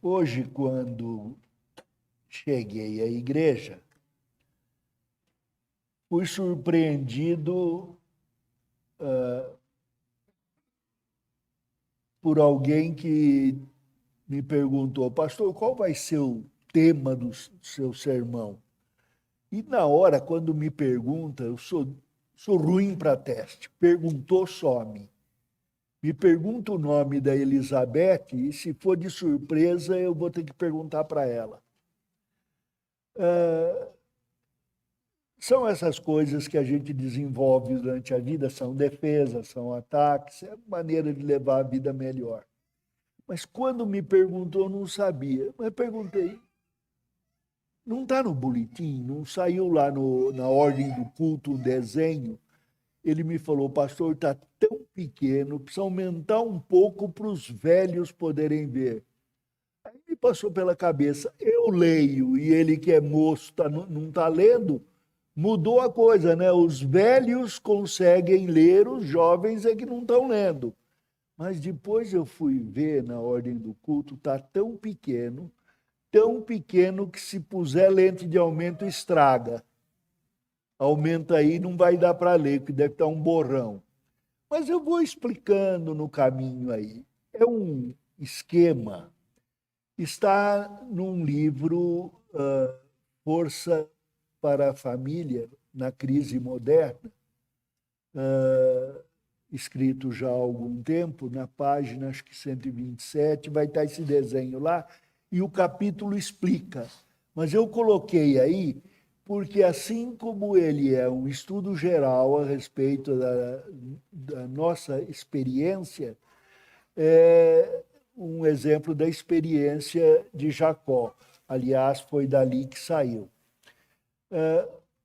Hoje, quando cheguei à igreja, fui surpreendido por alguém que me perguntou: pastor, qual vai ser o tema do seu sermão? E na hora, quando me pergunta, eu sou ruim para teste. Perguntou, some. Me pergunta o nome da Elizabeth e, se for de surpresa, eu vou ter que perguntar para ela. São essas coisas que a gente desenvolve durante a vida, são defesas, são ataques, é maneira de levar a vida melhor. Mas quando me perguntou, eu não sabia. Mas perguntei, não está no boletim, não saiu lá na ordem do culto um desenho? Ele me falou: pastor, está tão pequeno, precisa aumentar um pouco para os velhos poderem ver. Aí me passou pela cabeça, eu leio e ele que é moço não está lendo, mudou a coisa, né? Os velhos conseguem ler, os jovens é que não estão lendo. Mas depois eu fui ver na ordem do culto, está tão pequeno que se puser lente de aumento estraga. Aumenta aí, não vai dar para ler, porque deve estar um borrão. Mas eu vou explicando no caminho aí. É um esquema. Está num livro, Força para a Família na Crise Moderna, escrito já há algum tempo, na página, acho que 127, vai estar esse desenho lá, e o capítulo explica. Mas eu coloquei aí porque, assim como ele é um estudo geral a respeito da nossa experiência, é um exemplo da experiência de Jacó. Aliás, foi dali que saiu.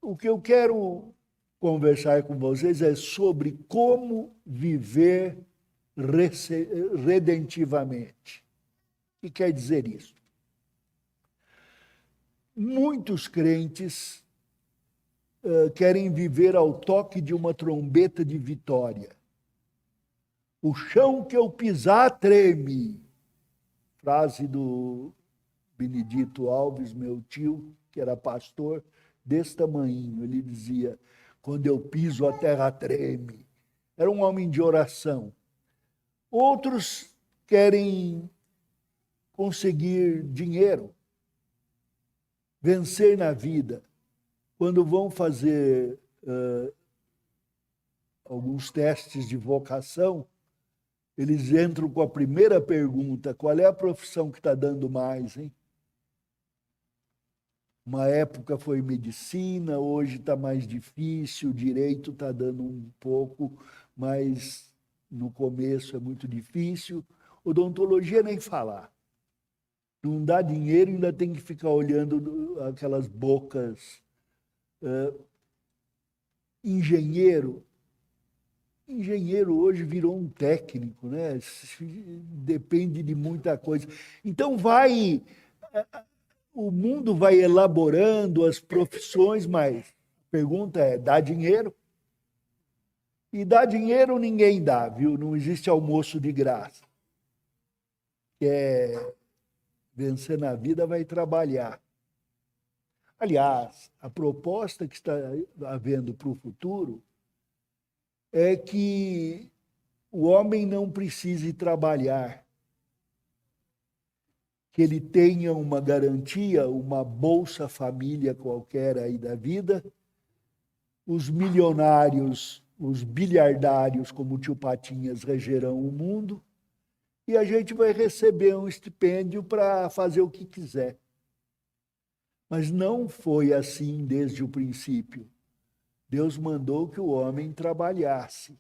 O que eu quero conversar com vocês é sobre como viver redentivamente. O que quer dizer isso? Muitos crentes querem viver ao toque de uma trombeta de vitória. O chão que eu pisar treme. Frase do Benedito Alves, meu tio, que era pastor, desse tamanho. Ele dizia: quando eu piso, a terra treme. Era um homem de oração. Outros querem conseguir dinheiro, vencer na vida. Quando vão fazer alguns testes de vocação, eles entram com a primeira pergunta: qual é a profissão que está dando mais, hein? Uma época foi medicina, hoje está mais difícil, o direito está dando um pouco, mas no começo é muito difícil. Odontologia nem falar. Não dá dinheiro, ainda tem que ficar olhando aquelas bocas. Engenheiro hoje virou um técnico, né? Depende de muita coisa. Então o mundo vai elaborando as profissões, mas a pergunta é: dá dinheiro? E dá dinheiro ninguém dá, viu? Não existe almoço de graça. Quer vencer na vida, vai trabalhar. Aliás, a proposta que está havendo para o futuro é que o homem não precise trabalhar, que ele tenha uma garantia, uma Bolsa Família qualquer aí da vida, os milionários, os bilhardários, como o tio Patinhas, regerão o mundo, e a gente vai receber um estipêndio para fazer o que quiser. Mas não foi assim desde o princípio. Deus mandou que o homem trabalhasse.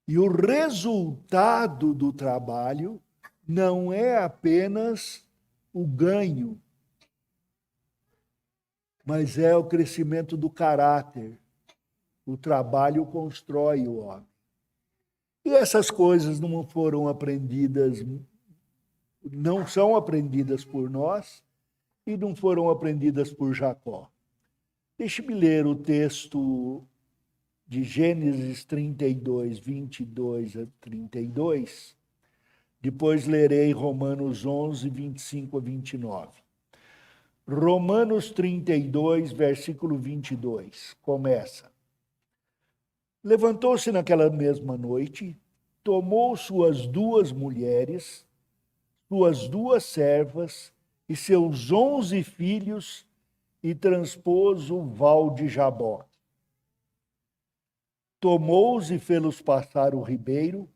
E o resultado do trabalho não é apenas o ganho, mas é o crescimento do caráter. O trabalho constrói o homem. E essas coisas não foram aprendidas, não são aprendidas por nós e não foram aprendidas por Jacó. Deixe-me ler o texto de Gênesis 32, 22 a 32. Depois lerei Romanos 11, 25 a 29. Romanos 32, versículo 22, começa. Levantou-se naquela mesma noite, tomou suas 2 mulheres, suas 2 servas e seus 11 filhos e transpôs o val de Jabó. Tomou-os e fê-los passar o ribeiro,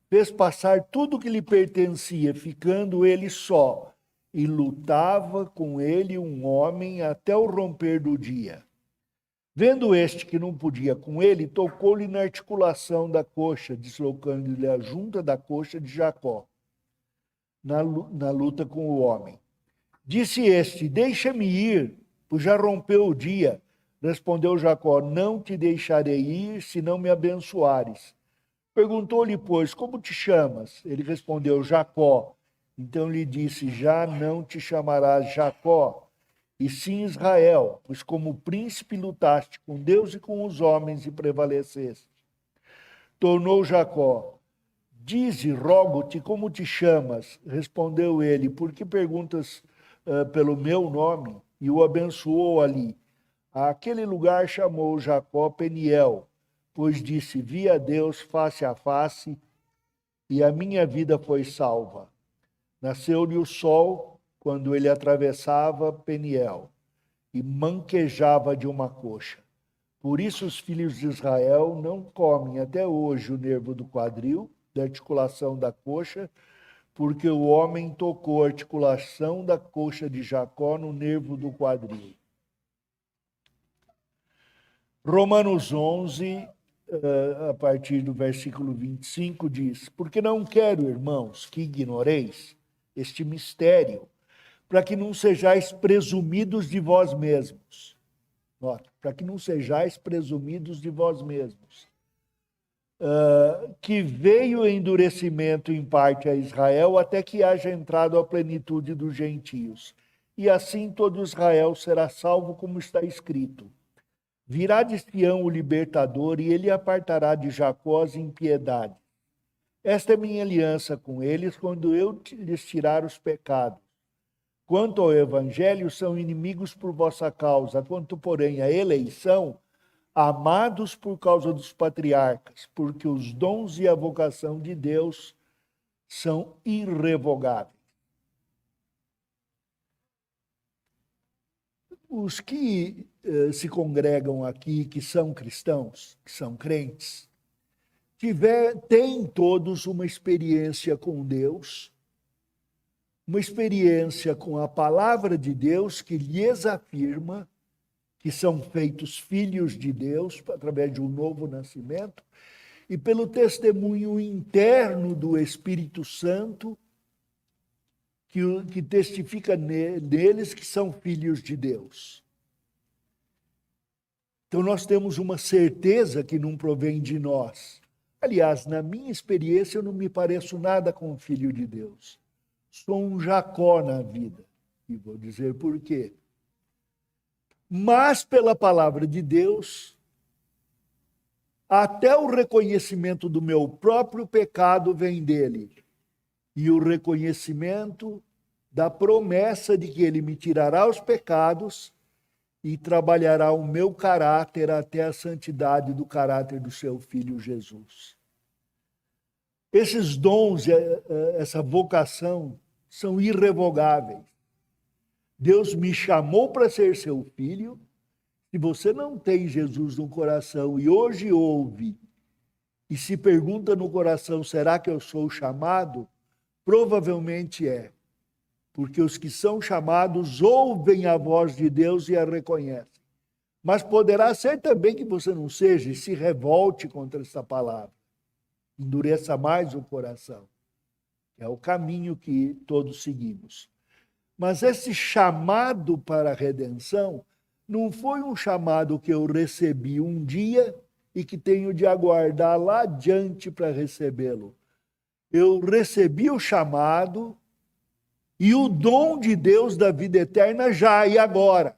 fez passar tudo que lhe pertencia, ficando ele só, e lutava com ele um homem até o romper do dia. Vendo este que não podia com ele, tocou-lhe na articulação da coxa, deslocando-lhe a junta da coxa de Jacó, na luta com o homem. Disse este, deixa-me ir, pois já rompeu o dia. Respondeu Jacó, não te deixarei ir, se não me abençoares. Perguntou-lhe, pois, como te chamas? Ele respondeu, Jacó. Então lhe disse, já não te chamarás Jacó, e sim Israel, pois como príncipe lutaste com Deus e com os homens e prevaleceste. Tornou Jacó, dize, rogo-te, como te chamas? Respondeu ele, por que perguntas pelo meu nome? E o abençoou ali. Aquele lugar chamou Jacó Peniel, pois disse, vi a Deus face a face, e a minha vida foi salva. Nasceu-lhe o sol, quando ele atravessava Peniel, e manquejava de uma coxa. Por isso os filhos de Israel não comem até hoje o nervo do quadril, da articulação da coxa, porque o homem tocou a articulação da coxa de Jacó no nervo do quadril. Romanos 11, a partir do versículo 25, diz, porque não quero, irmãos, que ignoreis este mistério, para que não sejais presumidos de vós mesmos. Nota, para que não sejais presumidos de vós mesmos. Que veio o endurecimento em parte a Israel, até que haja entrado a plenitude dos gentios. E assim todo Israel será salvo, como está escrito. Virá de Sião o libertador, e ele apartará de Jacó as impiedades. Esta é minha aliança com eles, quando eu lhes tirar os pecados. Quanto ao evangelho, são inimigos por vossa causa, quanto, porém, à eleição, amados por causa dos patriarcas, porque os dons e a vocação de Deus são irrevogáveis. Os que se congregam aqui, que são cristãos, que são crentes, têm todos uma experiência com Deus, uma experiência com a palavra de Deus que lhes afirma que são feitos filhos de Deus através de um novo nascimento, e pelo testemunho interno do Espírito Santo, que testifica neles que são filhos de Deus. Então nós temos uma certeza que não provém de nós. Aliás, na minha experiência, eu não me pareço nada com o filho de Deus. Sou um Jacó na vida. E vou dizer por quê. Mas pela palavra de Deus, até o reconhecimento do meu próprio pecado vem dele. E o reconhecimento da promessa de que ele me tirará os pecados e trabalhará o meu caráter até a santidade do caráter do seu Filho Jesus. Esses dons, essa vocação, são irrevogáveis. Deus me chamou para ser seu filho. Se você não tem Jesus no coração e hoje ouve e se pergunta no coração, será que eu sou chamado? Provavelmente é. Porque os que são chamados ouvem a voz de Deus e a reconhecem. Mas poderá ser também que você não seja e se revolte contra essa palavra. Endureça mais o coração. É o caminho que todos seguimos. Mas esse chamado para a redenção não foi um chamado que eu recebi um dia e que tenho de aguardar lá adiante para recebê-lo. Eu recebi o chamado e o dom de Deus da vida eterna já e agora.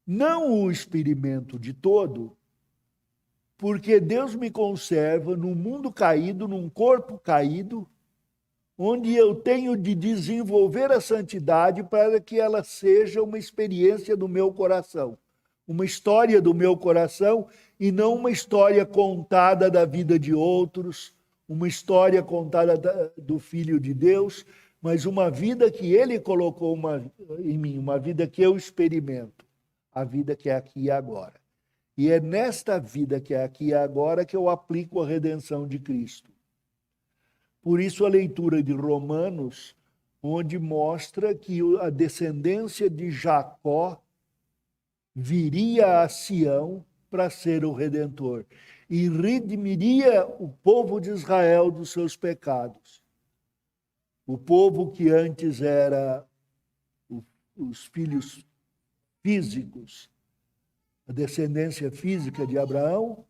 Não o experimento de todo, porque Deus me conserva num mundo caído, num corpo caído, onde eu tenho de desenvolver a santidade para que ela seja uma experiência do meu coração, uma história do meu coração e não uma história contada da vida de outros, uma história contada do Filho de Deus, mas uma vida que Ele colocou em mim, uma vida que eu experimento, a vida que é aqui e agora. E é nesta vida que é aqui e agora que eu aplico a redenção de Cristo. Por isso a leitura de Romanos, onde mostra que a descendência de Jacó viria a Sião para ser o Redentor e redimiria o povo de Israel dos seus pecados. O povo que antes era os filhos físicos, a descendência física de Abraão,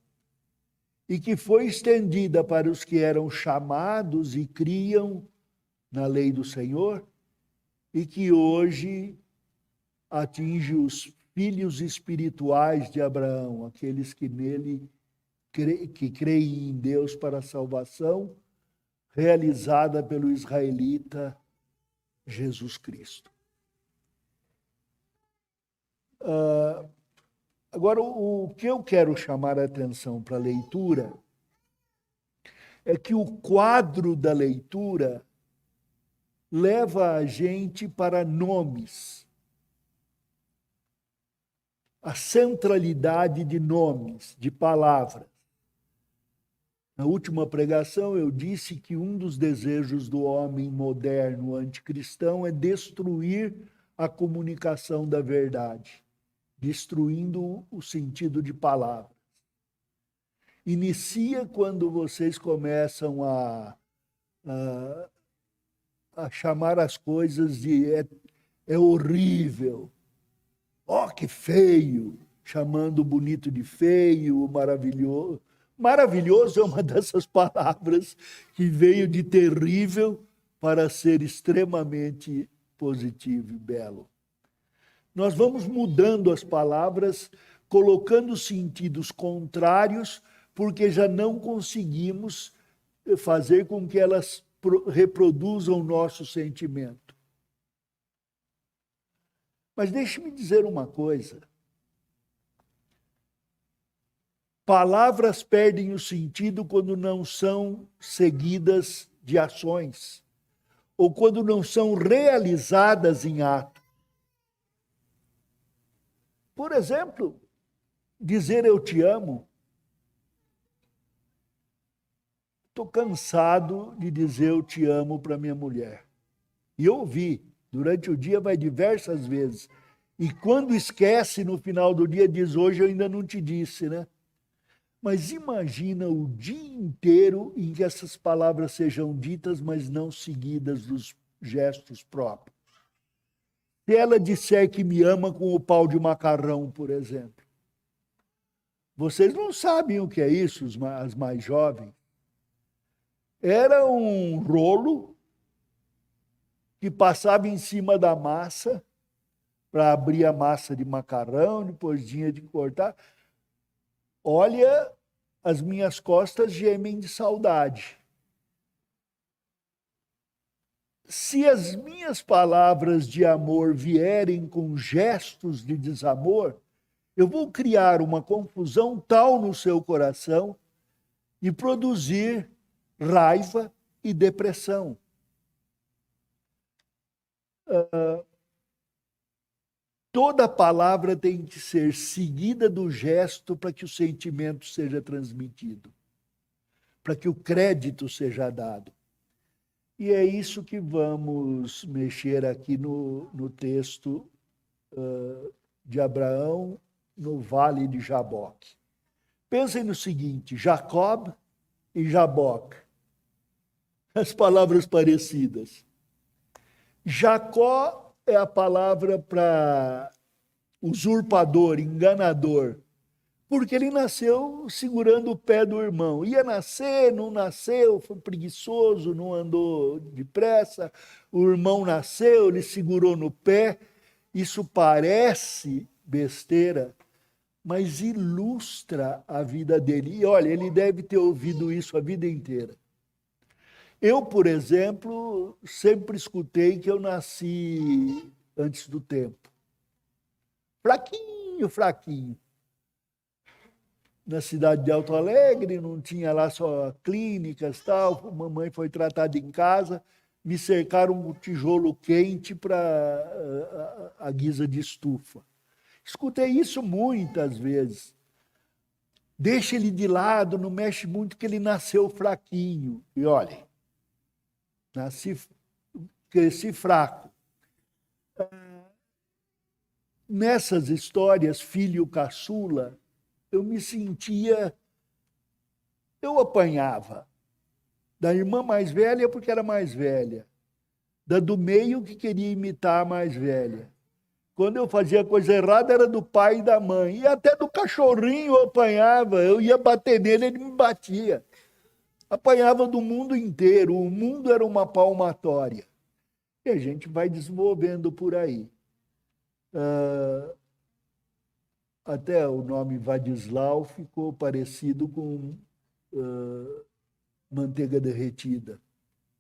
e que foi estendida para os que eram chamados e criam na lei do Senhor, e que hoje atinge os filhos espirituais de Abraão, aqueles que nele que creem em Deus para a salvação, realizada pelo israelita Jesus Cristo. Agora, o que eu quero chamar a atenção para a leitura é que o quadro da leitura leva a gente para nomes, a centralidade de nomes, de palavras. Na última pregação eu disse que um dos desejos do homem moderno anticristão é destruir a comunicação da verdade, destruindo o sentido de palavras. Inicia quando vocês começam a chamar as coisas de é horrível, ó, que feio, chamando o bonito de feio, o maravilhoso. Maravilhoso é uma dessas palavras que veio de terrível para ser extremamente positivo e belo. Nós vamos mudando as palavras, colocando sentidos contrários, porque já não conseguimos fazer com que elas reproduzam o nosso sentimento. Mas deixe-me dizer uma coisa. Palavras perdem o sentido quando não são seguidas de ações, ou quando não são realizadas em ato. Por exemplo, dizer eu te amo. Estou cansado de dizer eu te amo para minha mulher. E eu ouvi, durante o dia vai diversas vezes. E quando esquece, no final do dia, diz hoje eu ainda não te disse, né? Mas imagina o dia inteiro em que essas palavras sejam ditas, mas não seguidas dos gestos próprios. Se ela disser que me ama com o pau de macarrão, por exemplo. Vocês não sabem o que é isso, as mais jovens. Era um rolo que passava em cima da massa para abrir a massa de macarrão, depois tinha de cortar. Olha, as minhas costas gemem de saudade. Se as minhas palavras de amor vierem com gestos de desamor, eu vou criar uma confusão tal no seu coração e produzir raiva e depressão. Toda palavra tem que ser seguida do gesto para que o sentimento seja transmitido, para que o crédito seja dado. E é isso que vamos mexer aqui no texto de Abraão, no Vale de Jaboque. Pensem no seguinte, Jacob e Jaboque, as palavras parecidas. Jacó é a palavra para usurpador, enganador, porque ele nasceu segurando o pé do irmão. Ia nascer, não nasceu, foi preguiçoso, não andou depressa. O irmão nasceu, ele segurou no pé. Isso parece besteira, mas ilustra a vida dele. E olha, ele deve ter ouvido isso a vida inteira. Eu, por exemplo, sempre escutei que eu nasci antes do tempo. Fraquinho, fraquinho. Na cidade de Alto Alegre, não tinha lá só clínicas, tal. Mamãe foi tratada em casa, me cercaram um tijolo quente para a guisa de estufa. Escutei isso muitas vezes. Deixa ele de lado, não mexe muito, que ele nasceu fraquinho. E olha, cresci fraco. Nessas histórias, filho caçula, eu me sentia, eu apanhava. Da irmã mais velha, porque era mais velha. Da do meio, que queria imitar a mais velha. Quando eu fazia coisa errada, era do pai e da mãe. E até do cachorrinho eu apanhava. Eu ia bater nele, ele me batia. Apanhava do mundo inteiro. O mundo era uma palmatória. E a gente vai desenvolvendo por aí. Até o nome Vadislau ficou parecido com manteiga derretida.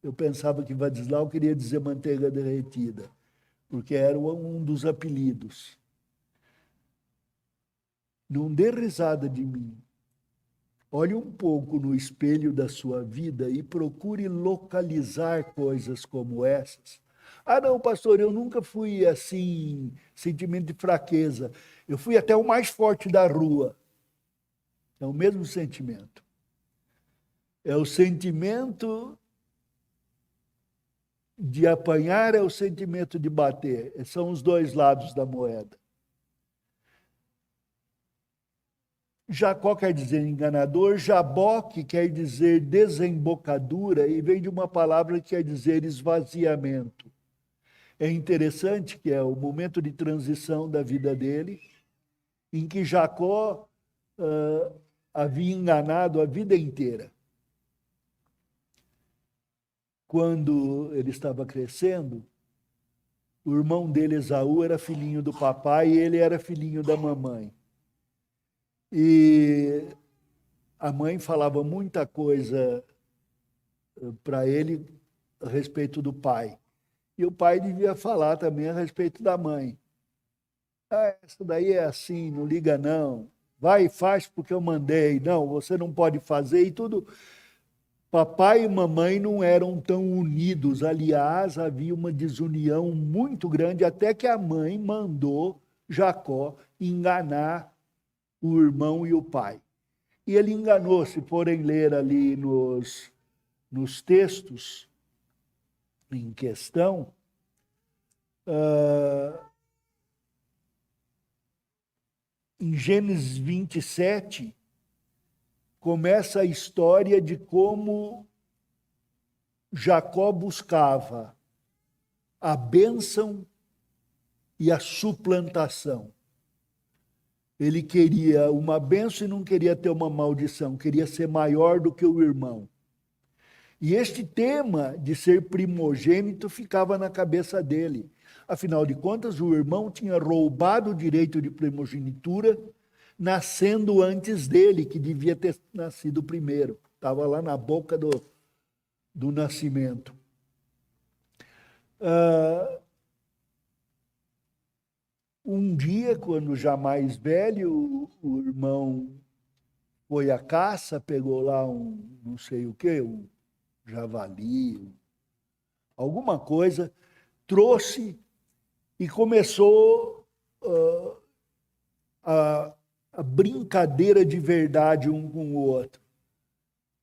Eu pensava que Vadislau queria dizer manteiga derretida, porque era um dos apelidos. Não dê risada de mim. Olhe um pouco no espelho da sua vida e procure localizar coisas como essas. Ah, não, pastor, eu nunca fui assim, sentimento de fraqueza. Eu fui até o mais forte da rua. É o mesmo sentimento. É o sentimento de apanhar, é o sentimento de bater. São os dois lados da moeda. Jacó quer dizer enganador, Jaboque quer dizer desembocadura e vem de uma palavra que quer dizer esvaziamento. É interessante que é o momento de transição da vida dele, em que Jacó havia enganado a vida inteira. Quando ele estava crescendo, o irmão dele, Esaú, era filhinho do papai e ele era filhinho da mamãe. E a mãe falava muita coisa para ele a respeito do pai. E o pai devia falar também a respeito da mãe. Ah, essa daí é assim, não liga não. Vai e faz porque eu mandei. Não, você não pode fazer e tudo. Papai e mamãe não eram tão unidos. Aliás, havia uma desunião muito grande, até que a mãe mandou Jacó enganar o irmão e o pai. E ele enganou, se forem ler ali nos textos em questão, em Gênesis 27, começa a história de como Jacó buscava a bênção e a suplantação. Ele queria uma bênção e não queria ter uma maldição, queria ser maior do que o irmão. E este tema de ser primogênito ficava na cabeça dele. Afinal de contas, o irmão tinha roubado o direito de primogenitura, nascendo antes dele, que devia ter nascido primeiro. Estava lá na boca do nascimento. Um dia, quando já mais velho, o irmão foi à caça, pegou lá um não sei o quê, um javali, alguma coisa, trouxe e começou a brincadeira de verdade um com o outro.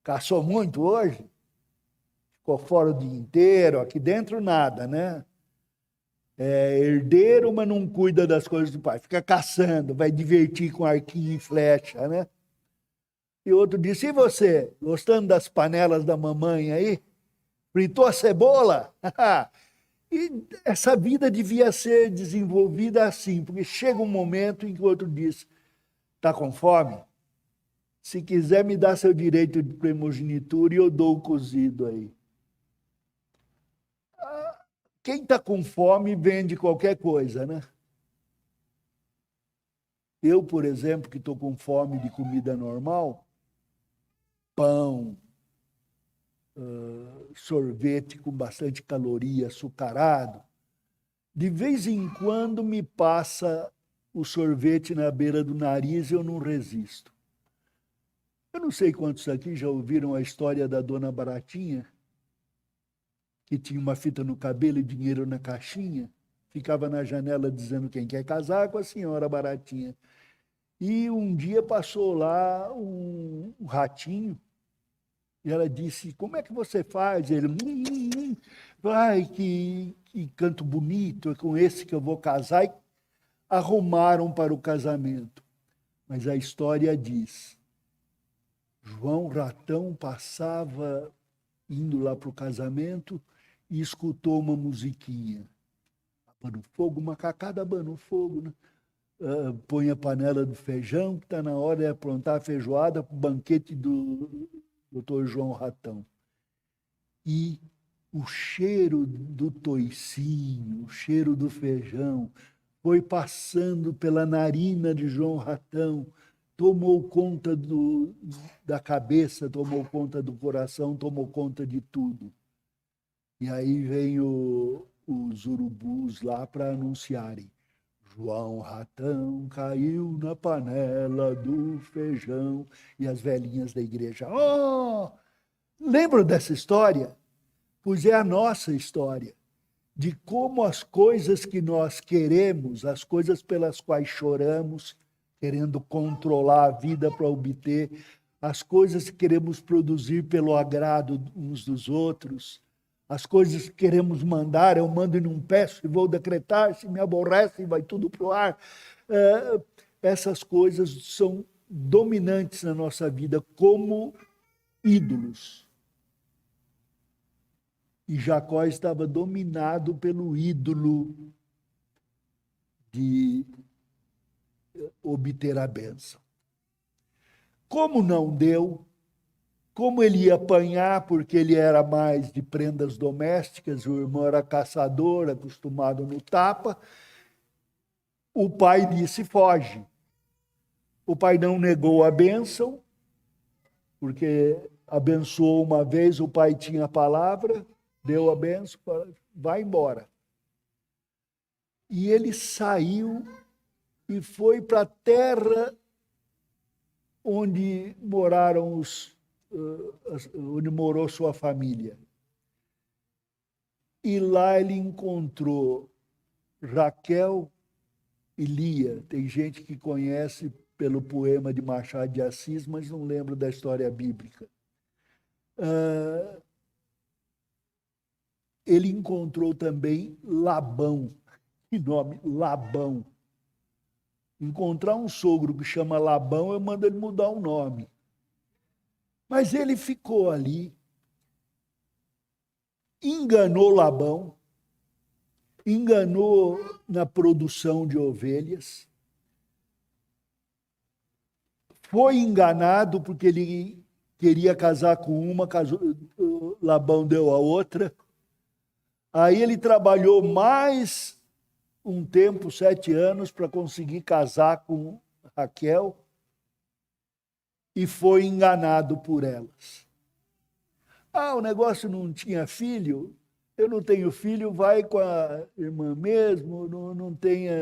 Caçou muito hoje? Ficou fora o dia inteiro, aqui dentro nada, né? É herdeiro, mas não cuida das coisas do pai. Fica caçando, vai divertir com arquinho e flecha, né? E outro disse, e você, gostando das panelas da mamãe aí? Fritou a cebola? E essa vida devia ser desenvolvida assim, porque chega um momento em que o outro diz, está com fome? Se quiser me dar seu direito de primogenitura, eu dou o cozido aí. Quem está com fome vende qualquer coisa, né? Eu, por exemplo, que estou com fome de comida normal, pão, sorvete com bastante caloria, açucarado, de vez em quando me passa o sorvete na beira do nariz e eu não resisto. Eu não sei quantos aqui já ouviram a história da Dona Baratinha, que tinha uma fita no cabelo e dinheiro na caixinha, ficava na janela dizendo quem quer casar com a senhora Baratinha. E um dia passou lá um ratinho, e ela disse, como é que você faz? Ele, vai, que canto bonito, é com esse que eu vou casar. E arrumaram para o casamento. Mas a história diz, João Ratão passava indo lá para o casamento e escutou uma musiquinha. Abana o fogo, macacada abana o fogo, né? Põe a panela do feijão, que está na hora de aprontar a feijoada para o banquete do Dr. João Ratão. E o cheiro do toicinho, o cheiro do feijão, foi passando pela narina de João Ratão, tomou conta da cabeça, tomou conta do coração, tomou conta de tudo. E aí vem os urubus lá para anunciarem. João Ratão caiu na panela do feijão. E as velhinhas da igreja, oh! Lembram dessa história? Pois é a nossa história, de como as coisas que nós queremos, as coisas pelas quais choramos, querendo controlar a vida para obter, as coisas que queremos produzir pelo agrado uns dos outros, as coisas que queremos mandar, eu mando e não peço, e vou decretar, se me aborrecem, vai tudo para o ar. Essas coisas são dominantes na nossa vida como ídolos. E Jacó estava dominado pelo ídolo de obter a bênção. Como não deu, como ele ia apanhar, porque ele era mais de prendas domésticas, o irmão era caçador, acostumado no tapa, o pai disse, foge. O pai não negou a bênção, porque abençoou uma vez, o pai tinha a palavra, deu a bênção, vai embora. E ele saiu e foi para a terra onde onde morou sua família. E lá ele encontrou Raquel e Lia. Tem gente que conhece pelo poema de Machado de Assis, mas não lembra da história bíblica. Ele encontrou também Labão. Que nome? Labão. Encontrar um sogro que chama Labão, eu mando ele mudar o nome. Mas ele ficou ali, enganou Labão, enganou na produção de ovelhas, foi enganado porque ele queria casar com uma, Labão deu a outra. Aí ele trabalhou mais um tempo, 7 anos, para conseguir casar com Raquel e foi enganado por elas. O negócio não tinha filho, eu não tenho filho, vai com a irmã mesmo, não tenha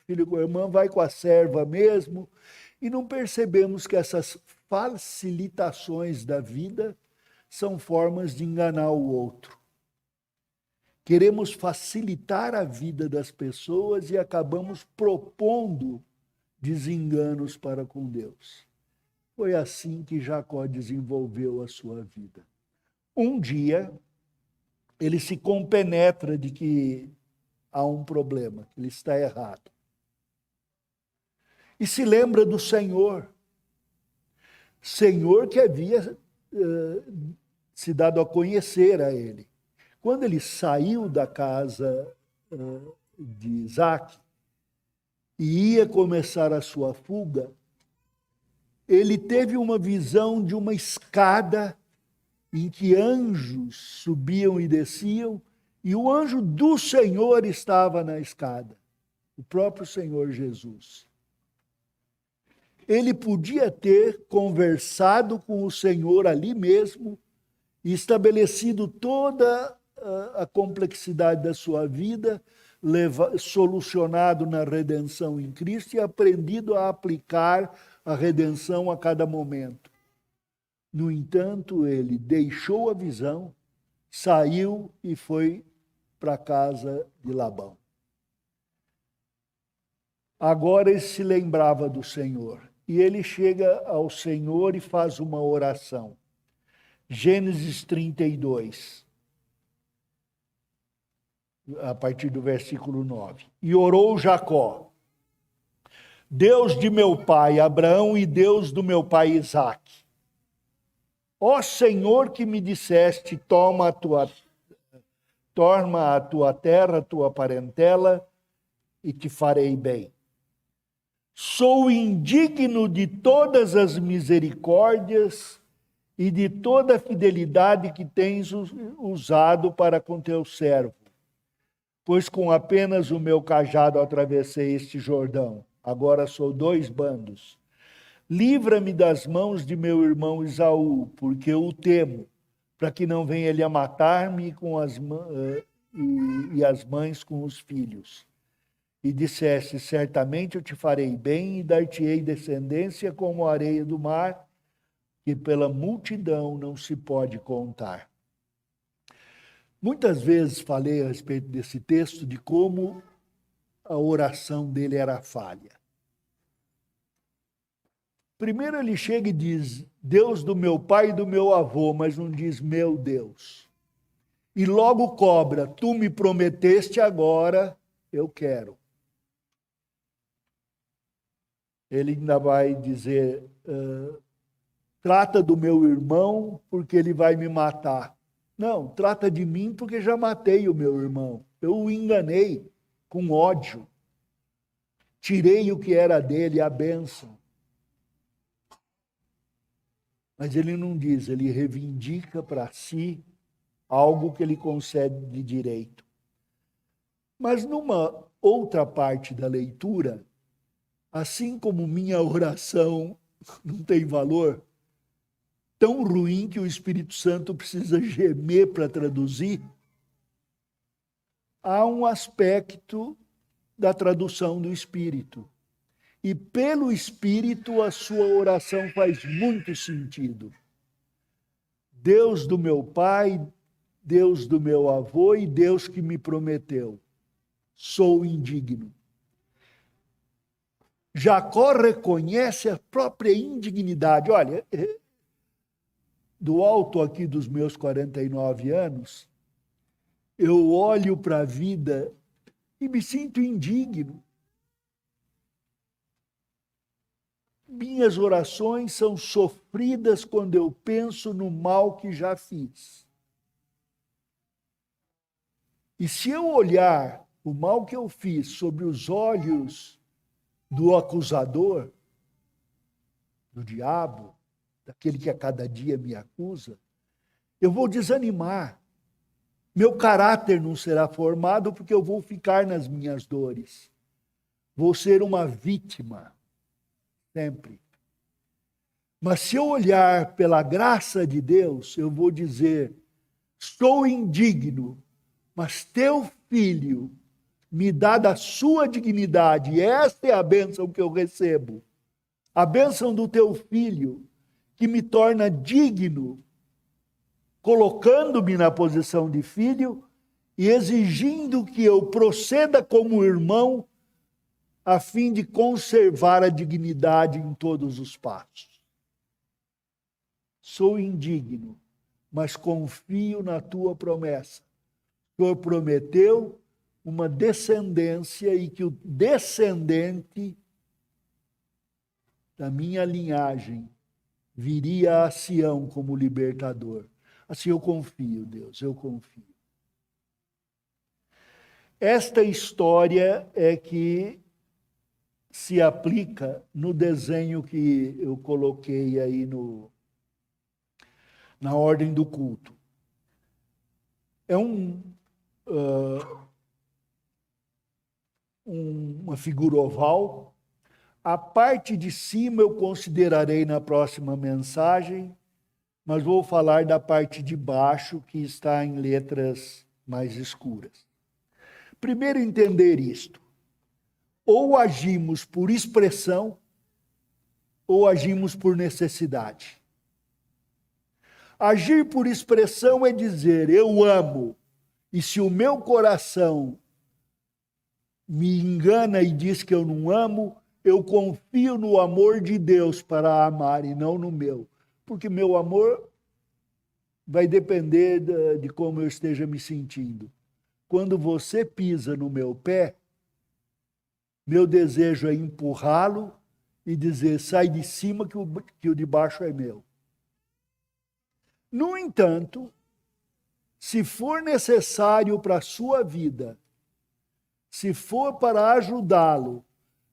filho com a irmã, vai com a serva mesmo. E não percebemos que essas facilitações da vida são formas de enganar o outro. Queremos facilitar a vida das pessoas e acabamos propondo desenganos para com Deus. Foi assim que Jacó desenvolveu a sua vida. Um dia, ele se compenetra de que há um problema, que ele está errado. E se lembra do Senhor. Senhor que havia se dado a conhecer a ele. Quando ele saiu da casa de Isaac e ia começar a sua fuga, ele teve uma visão de uma escada em que anjos subiam e desciam, e o anjo do Senhor estava na escada, o próprio Senhor Jesus. Ele podia ter conversado com o Senhor ali mesmo e estabelecido toda a complexidade da sua vida, solucionado na redenção em Cristo e aprendido a aplicar a redenção a cada momento. No entanto, ele deixou a visão, saiu e foi para a casa de Labão. Agora ele se lembrava do Senhor. E ele chega ao Senhor e faz uma oração. Gênesis 32, a partir do versículo 9. E orou Jacó: Deus de meu pai Abraão e Deus do meu pai Isaque, ó Senhor que me disseste, toma a tua terra, a tua parentela, e te farei bem. Sou indigno de todas as misericórdias e de toda a fidelidade que tens usado para com teu servo, pois com apenas o meu cajado atravessei este Jordão. Agora sou 2 bandos. Livra-me das mãos de meu irmão Esaú, porque eu o temo, para que não venha ele a matar-me e as mães com os filhos. E disseste, certamente eu te farei bem e dar-te-ei descendência como a areia do mar, que pela multidão não se pode contar. Muitas vezes falei a respeito desse texto, de como a oração dele era falha. Primeiro ele chega e diz, Deus do meu pai e do meu avô, mas não diz meu Deus. E logo cobra, tu me prometeste, agora eu quero. Ele ainda vai dizer, trata do meu irmão porque ele vai me matar. Não, trata de mim porque já matei o meu irmão. Eu o enganei com ódio. Tirei o que era dele, a bênção. Mas ele não diz, ele reivindica para si algo que ele concede de direito. Mas numa outra parte da leitura, assim como minha oração não tem valor, tão ruim que o Espírito Santo precisa gemer para traduzir, há um aspecto da tradução do Espírito. E pelo Espírito a sua oração faz muito sentido. Deus do meu pai, Deus do meu avô e Deus que me prometeu. Sou indigno. Jacó reconhece a própria indignidade. Olha, do alto aqui dos meus 49 anos, eu olho para a vida e me sinto indigno. Minhas orações são sofridas quando eu penso no mal que já fiz. E se eu olhar o mal que eu fiz sobre os olhos do acusador, do diabo, daquele que a cada dia me acusa, eu vou desanimar. Meu caráter não será formado porque eu vou ficar nas minhas dores. Vou ser uma vítima, sempre. Mas se eu olhar pela graça de Deus, eu vou dizer, sou indigno, mas teu filho me dá da sua dignidade, e esta é a bênção que eu recebo. A bênção do teu filho, que me torna digno, colocando-me na posição de filho e exigindo que eu proceda como irmão, a fim de conservar a dignidade em todos os passos. Sou indigno, mas confio na tua promessa. O Senhor prometeu uma descendência e que o descendente da minha linhagem viria a Sião como libertador. Assim eu confio, Deus, eu confio. Esta história é que se aplica no desenho que eu coloquei aí na ordem do culto. É uma figura oval. A parte de cima eu considerarei na próxima mensagem, mas vou falar da parte de baixo, que está em letras mais escuras. Primeiro, entender isto. Ou agimos por expressão, ou agimos por necessidade. Agir por expressão é dizer, eu amo, e se o meu coração me engana e diz que eu não amo, eu confio no amor de Deus para amar e não no meu. Porque meu amor vai depender de como eu esteja me sentindo. Quando você pisa no meu pé, meu desejo é empurrá-lo e dizer, sai de cima que o de baixo é meu. No entanto, se for necessário para a sua vida, se for para ajudá-lo,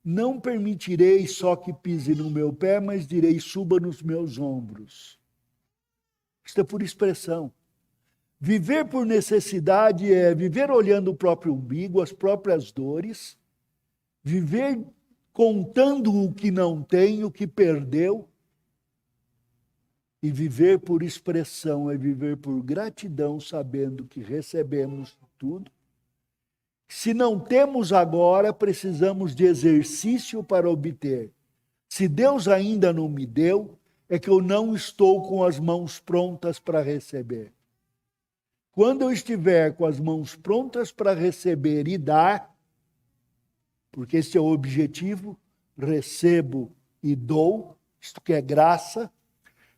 não permitirei só que pise no meu pé, mas direi, suba nos meus ombros. Isto é por expressão. Viver por necessidade é viver olhando o próprio umbigo, as próprias dores, viver contando o que não tem, o que perdeu. E viver por expressão é viver por gratidão, sabendo que recebemos tudo. Se não temos agora, precisamos de exercício para obter. Se Deus ainda não me deu, é que eu não estou com as mãos prontas para receber. Quando eu estiver com as mãos prontas para receber e dar, porque esse é o objetivo, recebo e dou, isto que é graça.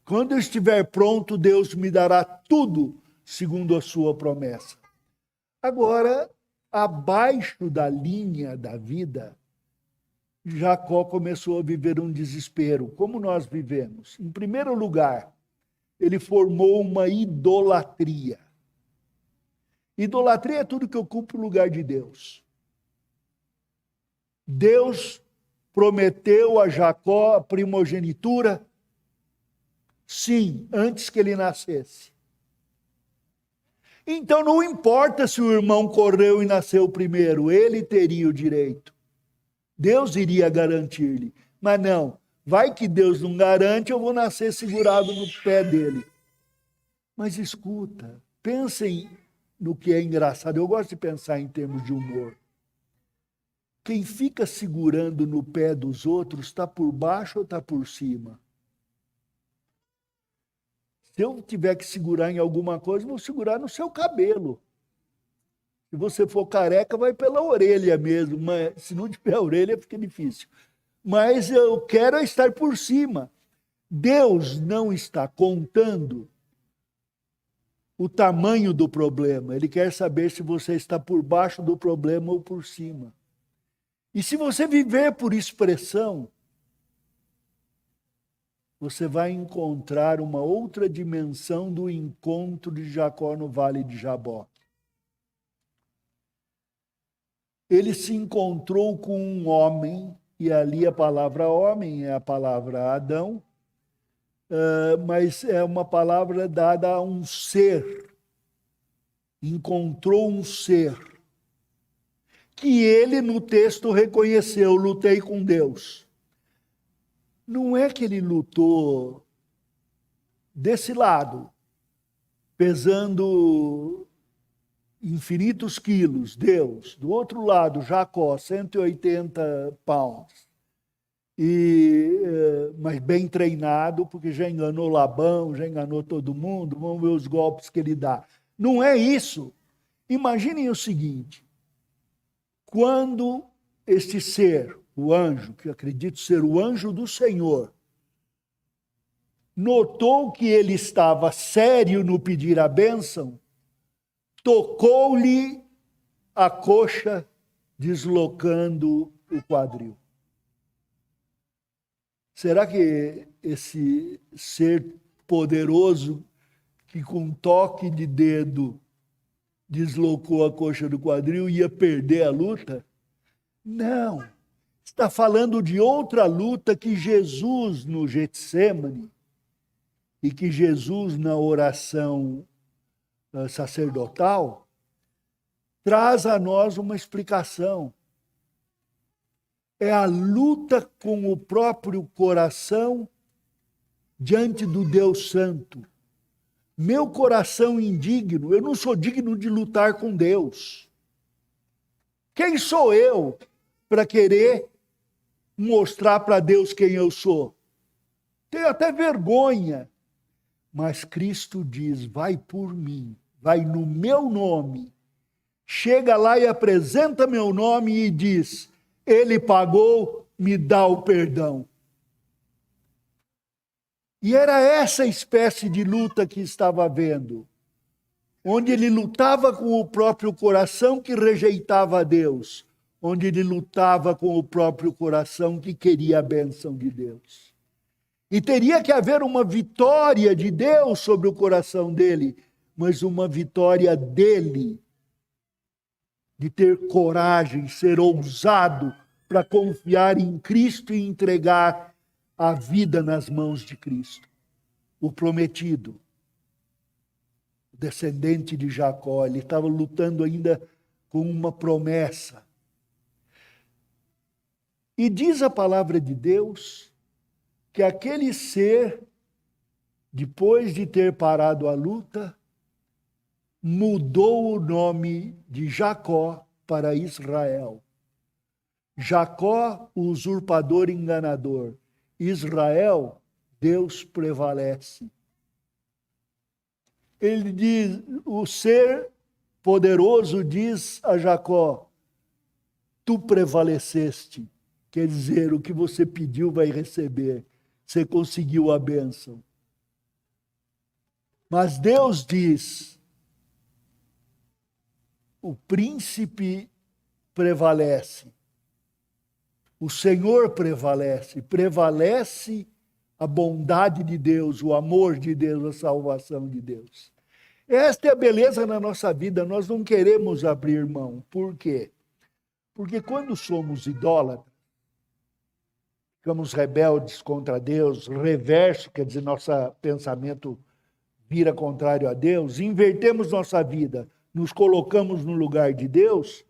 Quando eu estiver pronto, Deus me dará tudo segundo a sua promessa. Agora, abaixo da linha da vida, Jacó começou a viver um desespero, como nós vivemos. Em primeiro lugar, ele formou uma idolatria. Idolatria é tudo que ocupa o lugar de Deus. Deus prometeu a Jacó a primogenitura, sim, antes que ele nascesse. Então não importa se o irmão correu e nasceu primeiro, ele teria o direito. Deus iria garantir-lhe. Mas não, vai que Deus não garante, eu vou nascer segurado no pé dele. Mas escuta, pensem no que é engraçado. Eu gosto de pensar em termos de humor. Quem fica segurando no pé dos outros está por baixo ou está por cima? Se eu tiver que segurar em alguma coisa, vou segurar no seu cabelo. Se você for careca, vai pela orelha mesmo. Mas se não tiver orelha, fica difícil. Mas eu quero estar por cima. Deus não está contando o tamanho do problema. Ele quer saber se você está por baixo do problema ou por cima. E se você viver por expressão, você vai encontrar uma outra dimensão do encontro de Jacó no Vale de Jaboque. Ele se encontrou com um homem, e ali a palavra homem é a palavra Adão, mas é uma palavra dada a um ser. Encontrou um ser que ele no texto reconheceu, lutei com Deus. Não é que ele lutou desse lado, pesando infinitos quilos, Deus. Do outro lado, Jacó, 180 pounds. Mas bem treinado, porque já enganou Labão, já enganou todo mundo, vamos ver os golpes que ele dá. Não é isso. Imaginem o seguinte, quando este ser, o anjo, que eu acredito ser o anjo do Senhor, notou que ele estava sério no pedir a bênção, tocou-lhe a coxa, deslocando o quadril. Será que esse ser poderoso, que com um toque de dedo deslocou a coxa do quadril, ia perder a luta? Não. Está falando de outra luta que Jesus no Getsêmani e que Jesus na oração sacerdotal traz a nós uma explicação. É a luta com o próprio coração diante do Deus Santo. Meu coração indigno, eu não sou digno de lutar com Deus. Quem sou eu para querer mostrar para Deus quem eu sou? Tenho até vergonha. Mas Cristo diz, vai por mim, vai no meu nome. Chega lá e apresenta meu nome e diz, ele pagou, me dá o perdão. E era essa espécie de luta que estava havendo, onde ele lutava com o próprio coração que rejeitava a Deus, onde ele lutava com o próprio coração que queria a bênção de Deus. E teria que haver uma vitória de Deus sobre o coração dele, mas uma vitória dele, de ter coragem, ser ousado para confiar em Cristo e entregar a vida nas mãos de Cristo. O prometido, o descendente de Jacó, ele estava lutando ainda com uma promessa. E diz a palavra de Deus que aquele ser, depois de ter parado a luta, mudou o nome de Jacó para Israel. Jacó, o usurpador enganador. Israel, Deus prevalece. Ele diz, o ser poderoso diz a Jacó, tu prevaleceste. Quer dizer, o que você pediu vai receber. Você conseguiu a bênção. Mas Deus diz, o príncipe prevalece. O Senhor prevalece. Prevalece a bondade de Deus, o amor de Deus, a salvação de Deus. Esta é a beleza na nossa vida. Nós não queremos abrir mão. Por quê? Porque quando somos idólatras, ficamos rebeldes contra Deus, reverso, quer dizer, nosso pensamento vira contrário a Deus, invertemos nossa vida, nos colocamos no lugar de Deus,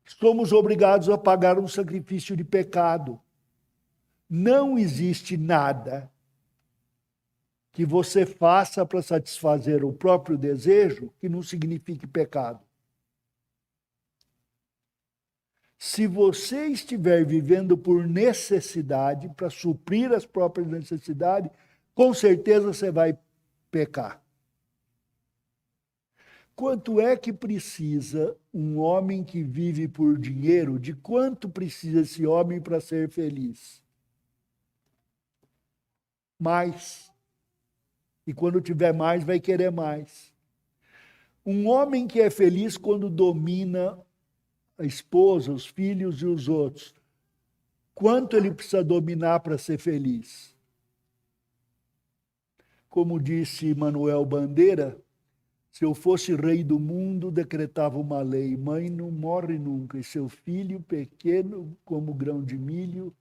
somos obrigados a pagar um sacrifício de pecado. Não existe nada que você faça para satisfazer o próprio desejo que não signifique pecado. Se você estiver vivendo por necessidade, para suprir as próprias necessidades, com certeza você vai pecar. Quanto é que precisa um homem que vive por dinheiro? De quanto precisa esse homem para ser feliz? Mais. E quando tiver mais, vai querer mais. Um homem que é feliz quando domina a esposa, os filhos e os outros. Quanto ele precisa dominar para ser feliz? Como disse Manuel Bandeira, se eu fosse rei do mundo, decretava uma lei, mãe não morre nunca, e seu filho pequeno como grão de milho,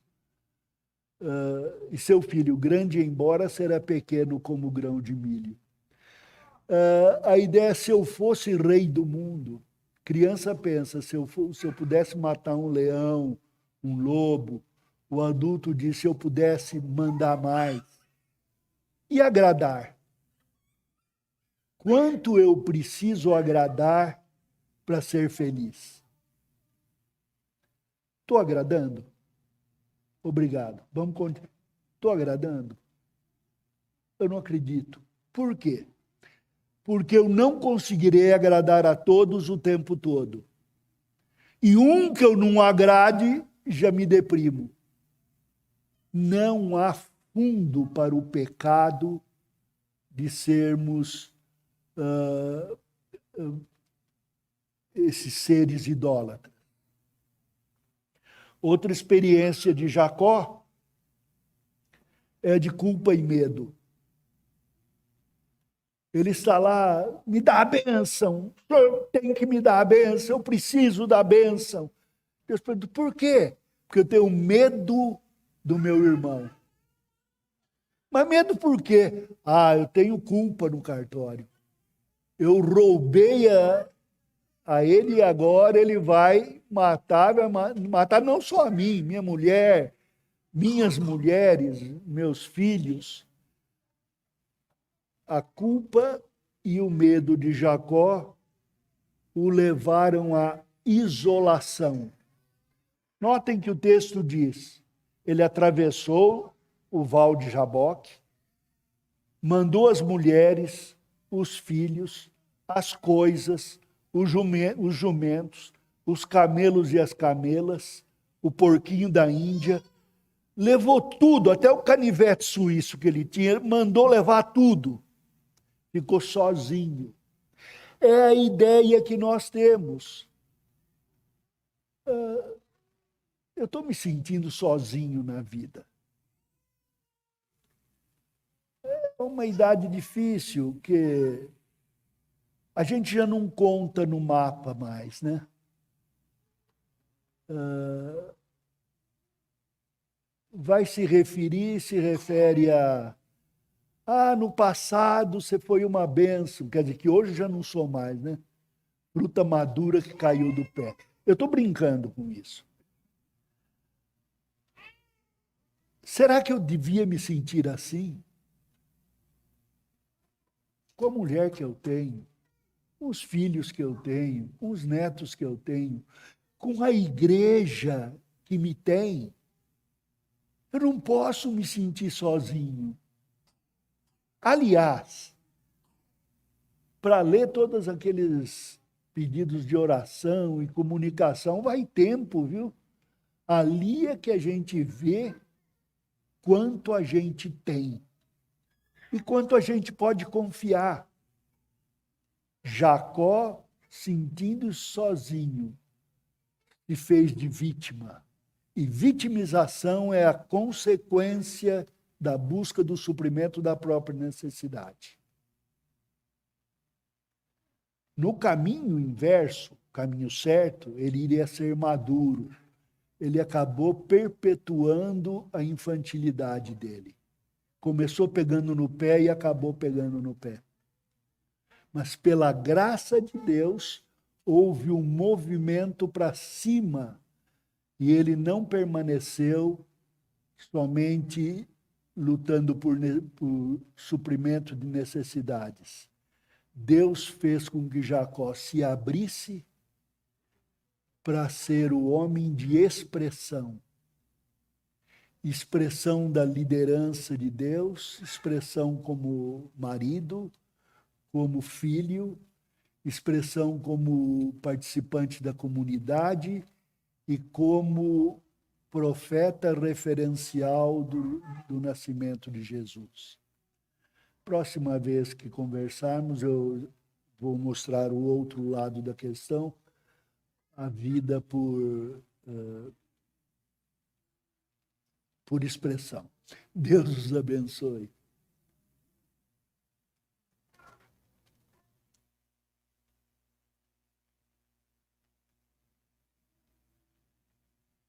e seu filho grande embora será pequeno como grão de milho. A ideia é, se eu fosse rei do mundo, criança pensa, se eu pudesse matar um leão, um lobo, o adulto diz, se eu pudesse mandar mais. E agradar? Quanto eu preciso agradar para ser feliz? Estou agradando? Obrigado. Vamos continuar. Estou agradando? Eu não acredito. Por quê? Porque eu não conseguirei agradar a todos o tempo todo. E um que eu não agrade, já me deprimo. Não há fundo para o pecado de sermos esses seres idólatras. Outra experiência de Jacó é de culpa e medo. Ele está lá, me dá a bênção, o senhor tem que me dar a bênção, eu preciso da bênção. Deus pergunta, por quê? Porque eu tenho medo do meu irmão. Mas medo por quê? Eu tenho culpa no cartório. Eu roubei a ele e agora ele vai matar não só a mim, minha mulher, minhas mulheres, meus filhos. a culpa e o medo de Jacó o levaram à isolação. Notem que o texto diz: ele atravessou o val de Jaboque, mandou as mulheres, os filhos, as coisas, os jumentos, os camelos e as camelas, o porquinho da Índia, levou tudo, até o canivete suíço que ele tinha, mandou levar tudo. Ficou sozinho. É a ideia que nós temos. Eu estou me sentindo sozinho na vida. É uma idade difícil, que a gente já não conta no mapa mais, né? Vai se refere a no passado você foi uma bênção, quer dizer que hoje já não sou mais, né? Fruta madura que caiu do pé. Eu estou brincando com isso. Será que eu devia me sentir assim? Com a mulher que eu tenho, com os filhos que eu tenho, com os netos que eu tenho, com a igreja que me tem, eu não posso me sentir sozinho. Aliás, para ler todos aqueles pedidos de oração e comunicação, vai tempo, viu? Ali é que a gente vê quanto a gente tem e quanto a gente pode confiar. Jacó, sentindo-se sozinho, se fez de vítima. E vitimização é a consequência da busca do suprimento da própria necessidade. No caminho inverso, caminho certo, ele iria ser maduro. Ele acabou perpetuando a infantilidade dele. Começou pegando no pé e acabou pegando no pé. Mas pela graça de Deus, houve um movimento para cima e ele não permaneceu somente lutando por suprimento de necessidades. Deus fez com que Jacó se abrisse para ser o homem de expressão. Expressão da liderança de Deus, expressão como marido, como filho, expressão como participante da comunidade e como profeta referencial do nascimento de Jesus. Próxima vez que conversarmos, eu vou mostrar o outro lado da questão, a vida por expressão. Deus os abençoe.